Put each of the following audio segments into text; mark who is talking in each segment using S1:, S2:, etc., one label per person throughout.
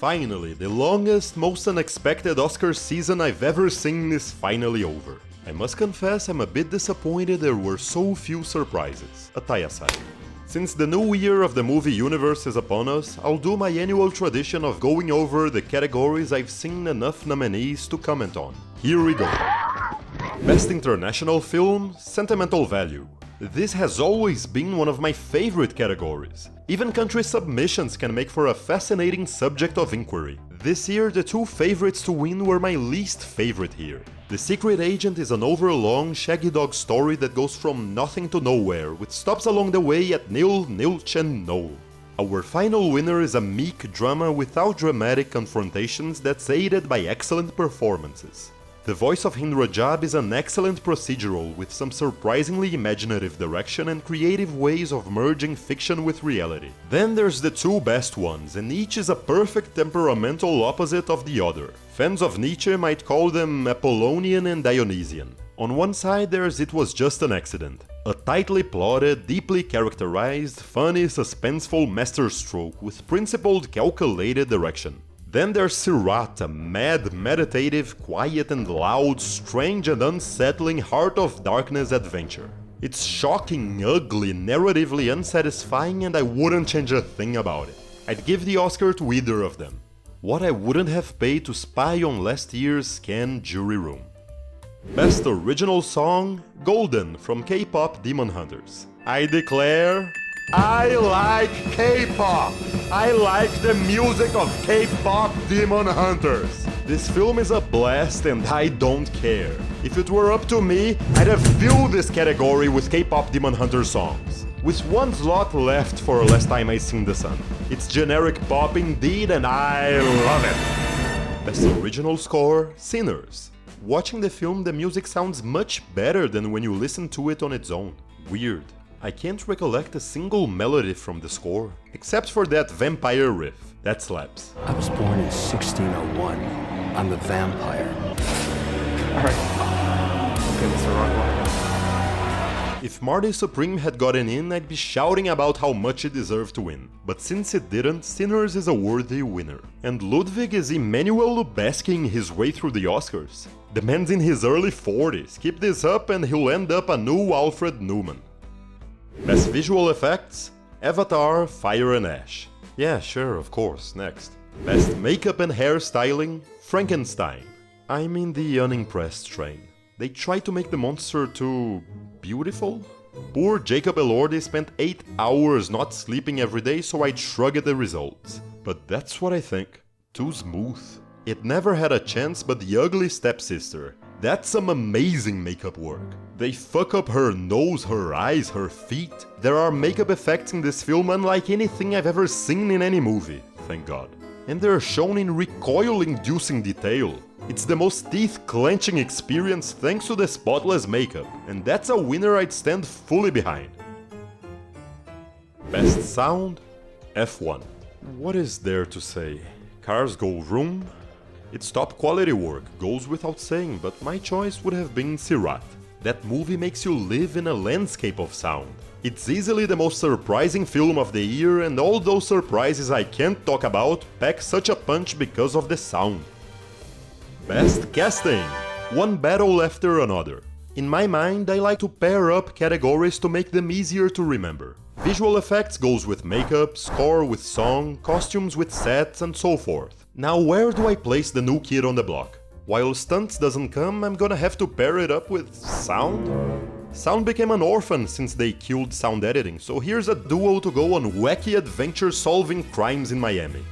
S1: Finally, the longest, most unexpected Oscar season I've ever seen is finally over. I must confess I'm a bit disappointed there were so few surprises, a tie aside. Since the new year of the movie universe is upon us, I'll do my annual tradition of going over the categories I've seen enough nominees to comment on. Here we go. Best International Film, Sentimental Value. This has always been one of my favorite categories. Even country submissions can make for a fascinating subject of inquiry. This year, the two favorites to win were my least favorite here. The Secret Agent is an overlong Shaggy Dog story that goes from nothing to nowhere, with stops along the way at nil, nilch and null. Our final winner is a meek drama without dramatic confrontations that's aided by excellent performances. The voice of Hind Rajab is an excellent procedural with some surprisingly imaginative direction and creative ways of merging fiction with reality. Then there's the two best ones, and each is a perfect temperamental opposite of the other. Fans of Nietzsche might call them Apollonian and Dionysian. On one side there's It Was Just an Accident, a tightly plotted, deeply characterized, funny, suspenseful masterstroke with principled, calculated direction. Then there's Sirat, a mad, meditative, quiet and loud, strange and unsettling Heart of Darkness adventure. It's shocking, ugly, narratively unsatisfying, and I wouldn't change a thing about it. I'd give the Oscar to either of them. What I wouldn't have paid to spy on last year's Cannes Jury Room. Best Original Song, Golden from K-pop Demon Hunters. I declare, I like K-pop! I like the music of K-pop Demon Hunters! This film is a blast and I don't care. If it were up to me, I'd have filled this category with K-pop Demon Hunter songs. With one slot left for Last Time I Seen the Sun. It's generic pop indeed and I love it! Best Original Score, Sinners. Watching the film, the music sounds much better than when you listen to it on its own. Weird. I can't recollect a single melody from the score, except for that vampire riff. That slaps.
S2: I was born in 1601. I'm a vampire.
S3: Alright. Okay, that's the wrong one.
S1: If Marty Supreme had gotten in, I'd be shouting about how much it deserved to win. But since it didn't, Sinners is a worthy winner. And Ludwig is Emmanuel Lubezki his way through the Oscars. The man's in his early 40s. Keep this up and he'll end up a new Alfred Newman. Best Visual Effects, Avatar, Fire and Ash. Yeah, sure, of course, next. Best Makeup and Hairstyling, Frankenstein. I'm in the unimpressed train. They tried to make the monster too beautiful? Poor Jacob Elordi spent 8 hours not sleeping every day, so I'd shrug at the results. But that's what I think. Too smooth. It never had a chance, but The Ugly Stepsister. That's some amazing makeup work. They fuck up her nose, her eyes, her feet. There are makeup effects in this film unlike anything I've ever seen in any movie, thank God. And they're shown in recoil-inducing detail. It's the most teeth-clenching experience thanks to the spotless makeup, and that's a winner I'd stand fully behind. Best Sound, F1. What is there to say? Cars go vroom? It's top quality work, goes without saying, but my choice would have been Sirat. That movie makes you live in a landscape of sound. It's easily the most surprising film of the year, and all those surprises I can't talk about pack such a punch because of the sound. Best Casting! One battle after another. In my mind, I like to pair up categories to make them easier to remember. Visual effects goes with makeup, score with song, costumes with sets, and so forth. Now where do I place the new kid on the block? While stunts doesn't come, I'm gonna have to pair it up with sound? Sound became an orphan since they killed sound editing, so here's a duo to go on wacky adventure solving crimes in Miami.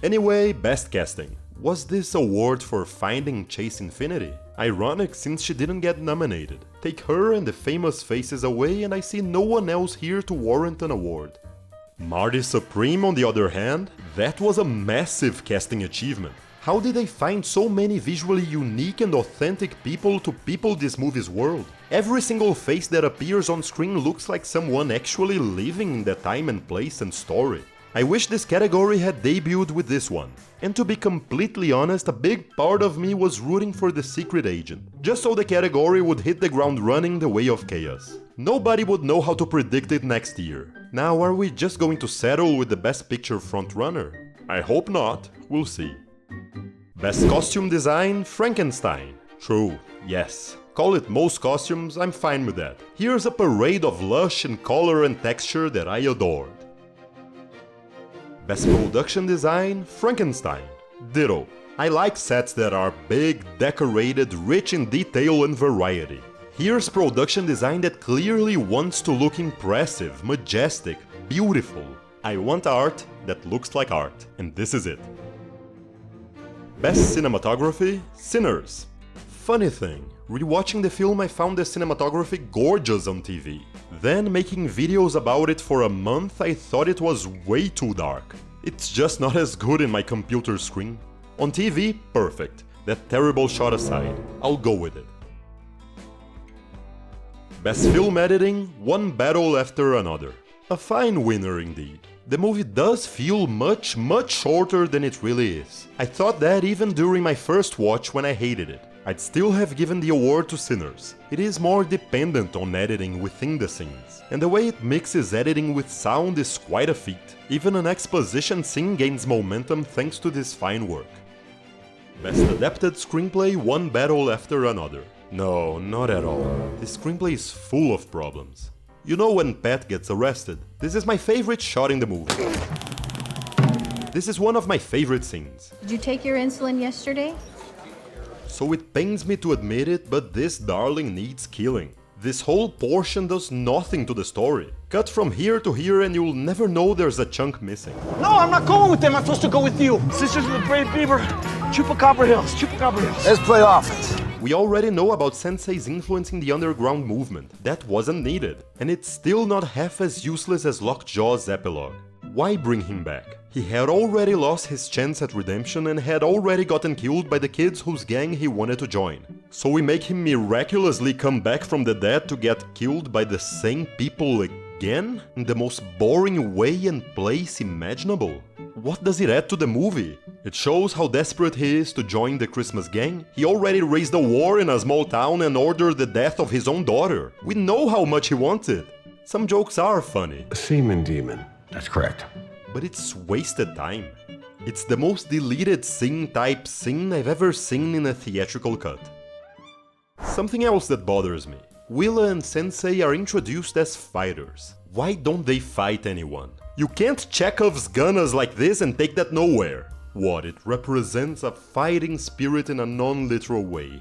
S1: Anyway, Best Casting. Was this award for Finding Chase Infinity? Ironic since she didn't get nominated. Take her and the famous faces away and I see no one else here to warrant an award. Marty Supreme on the other hand, that was a massive casting achievement. How did they find so many visually unique and authentic people to people this movie's world? Every single face that appears on screen looks like someone actually living in the time and place and story. I wish this category had debuted with this one. And to be completely honest, a big part of me was rooting for The Secret Agent, just so the category would hit the ground running the way of chaos. Nobody would know how to predict it next year. Now, are we just going to settle with the Best Picture frontrunner? I hope not. we'll see. Best costume design, Frankenstein. True, yes. Call it most costumes, I'm fine with that. Here's a parade of lush in color and texture that I adored. Best production design, Frankenstein. Ditto. I like sets that are big, decorated, rich in detail and variety. Here's production design that clearly wants to look impressive, majestic, beautiful. I want art that looks like art, and this is it. Best cinematography, Sinners. Funny thing, rewatching the film I found the cinematography gorgeous on TV. Then making videos about it for a month I thought it was way too dark. It's just not as good in my computer screen. On TV, perfect. That terrible shot aside, I'll go with it. Best film editing, one battle after another. A fine winner indeed. The movie does feel much shorter than it really is. I thought that even during my first watch when I hated it. I'd still have given the award to Sinners. It is more dependent on editing within the scenes, and the way it mixes editing with sound is quite a feat. Even an exposition scene gains momentum thanks to this fine work. Best adapted screenplay, one battle after another. No, not at all. This screenplay is full of problems. You know when Pat gets arrested? This is my favorite shot in the movie. This is one of my favorite scenes.
S4: Did you take your insulin yesterday?
S1: So it pains me to admit it, but this darling needs killing. This whole portion does nothing to the story. Cut from here to here and you'll never know there's a chunk missing.
S5: No, I'm not going with them. I'm supposed to go with you. Sisters of the Brave Beaver, Chupacabra Hills, Chupacabra Hills.
S2: Let's play offense.
S1: We already know about Sensei's influence in the underground movement. That wasn't needed. And it's still not half as useless as Lockjaw's epilogue. Why bring him back? He had already lost his chance at redemption and had already gotten killed by the kids whose gang he wanted to join. So we make him miraculously come back from the dead to get killed by the same people again? In the most boring way and place imaginable? What does it add to the movie? It shows how desperate he is to join the Christmas gang. He already raised a war in a small town and ordered the death of his own daughter. We know how much he wants it. Some jokes are funny.
S2: A semen demon. That's correct.
S1: But it's wasted time. It's the most deleted scene type scene I've ever seen in a theatrical cut. Something else that bothers me. Willa and Sensei are introduced as fighters. Why don't they fight anyone? You can't Chekhov's gun us like this and take that nowhere. What, it represents a fighting spirit in a non-literal way.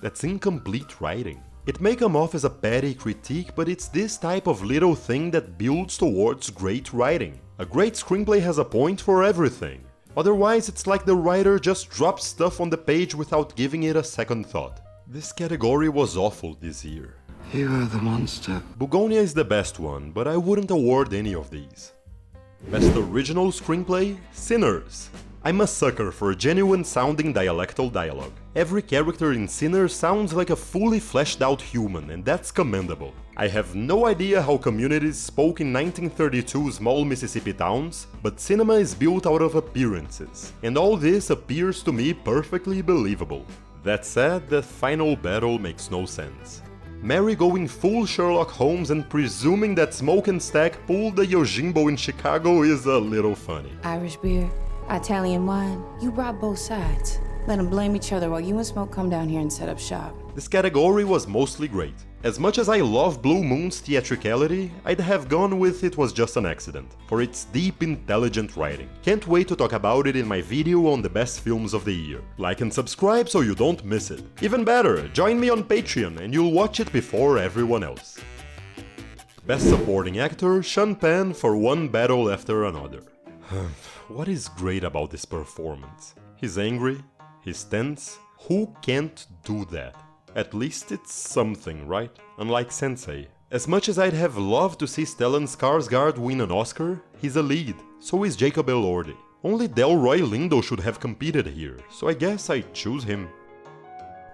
S1: That's incomplete writing. It may come off as a petty critique, but it's this type of little thing that builds towards great writing. A great screenplay has a point for everything. Otherwise, it's like the writer just drops stuff on the page without giving it a second thought. This category was awful this year.
S2: You are the monster.
S1: Bugonia is the best one, but I wouldn't award any of these. Best original screenplay, Sinners. I'm a sucker for genuine sounding dialectal dialogue. Every character in Sinners sounds like a fully fleshed out human, and that's commendable. I have no idea how communities spoke in 1932 small Mississippi towns, but cinema is built out of appearances, and all this appears to me perfectly believable. That said, the final battle makes no sense. Mary going full Sherlock Holmes and presuming that Smoke and Stack pulled the Yojimbo in Chicago is a little funny.
S6: Irish beer, Italian wine. You brought both sides. Let them blame each other while you and Smoke come down here and set up shop.
S1: This category was mostly great. As much as I love Blue Moon's theatricality, I'd have gone with It Was Just an Accident, for its deep, intelligent writing. Can't wait to talk about it in my video on the best films of the year. Like and subscribe so you don't miss it. Even better, join me on Patreon and you'll watch it before everyone else. Best Supporting Actor, Sean Penn for One Battle After Another. What is great about this performance? He's angry, he's tense. Who can't do that? At least it's something, right? Unlike Sensei. As much as I'd have loved to see Stellan Skarsgård win an Oscar, he's a lead, so is Jacob Elordi. Only Delroy Lindo should have competed here, so I guess I choose him.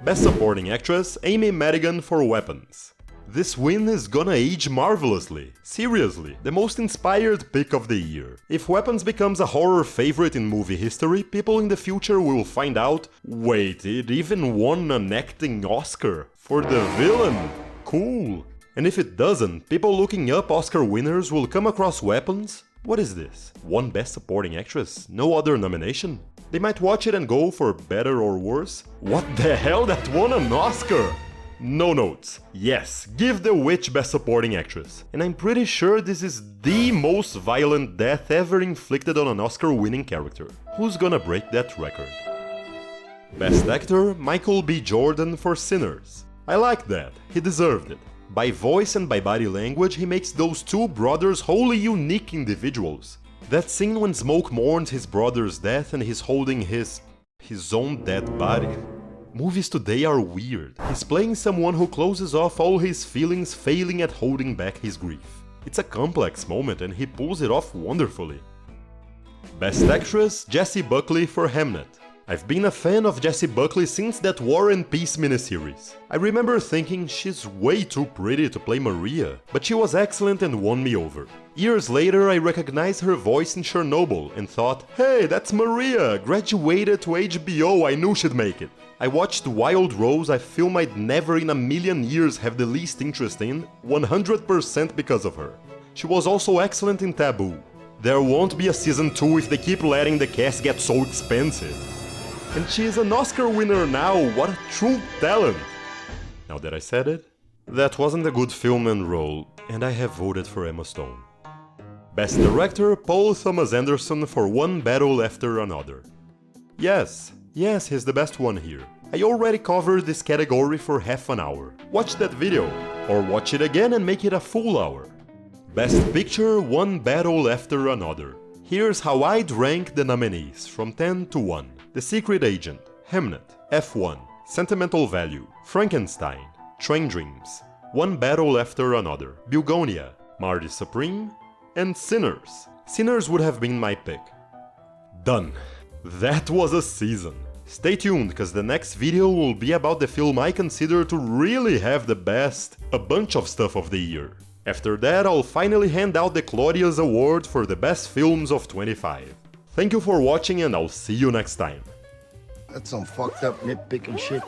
S1: Best Supporting Actress, Amy Madigan for Weapons. This win is gonna age marvelously. Seriously, the most inspired pick of the year. If Weapons becomes a horror favorite in movie history, people in the future will find out, wait, it even won an acting Oscar for the villain. Cool. And if it doesn't, people looking up Oscar winners will come across Weapons. What is this? One Best Supporting Actress? No other nomination? They might watch it and go for better or worse? What the hell, that won an Oscar? No notes. Yes, give The Witch Best Supporting Actress. And I'm pretty sure this is the most violent death ever inflicted on an Oscar-winning character. Who's gonna break that record? Best Actor, Michael B. Jordan for Sinners. I like that, he deserved it. By voice and by body language, he makes those two brothers wholly unique individuals. That scene when Smoke mourns his brother's death and he's holding his own dead body. Movies today are weird. He's playing someone who closes off all his feelings, failing at holding back his grief. It's a complex moment and he pulls it off wonderfully. Best Actress, Jessie Buckley for Hamnet. I've been a fan of Jessie Buckley since that War and Peace miniseries. I remember thinking she's way too pretty to play Maria, but she was excellent and won me over. Years later, I recognized her voice in Chernobyl and thought, hey, that's Maria, graduated to HBO, I knew she'd make it. I watched Wild Rose, a film I'd never in a million years have the least interest in, 100% because of her. She was also excellent in Taboo. There won't be a season 2 if they keep letting the cast get so expensive. And she is an Oscar winner now, what a true talent! Now that I said it, that wasn't a good film and role, and I have voted for Emma Stone. Best Director, Paul Thomas Anderson for One Battle After Another. Yes, he's the best one here. I already covered this category for half an hour. Watch that video, or watch it again and make it a full hour. Best Picture, One Battle After Another. Here's how I'd rank the nominees, from 10 to 1. The Secret Agent, Hamnet, F1, Sentimental Value, Frankenstein, Train Dreams, One Battle After Another, Bugonia, Marty Supreme, and Sinners. Sinners would have been my pick. Done. That was a season. Stay tuned, cause the next video will be about the film I consider to really have the best, a bunch of stuff of the year. After that, I'll finally hand out the Claudius Award for the best films of 25. Thank you for watching and I'll see you next time.
S7: That's some fucked up nitpicking shit.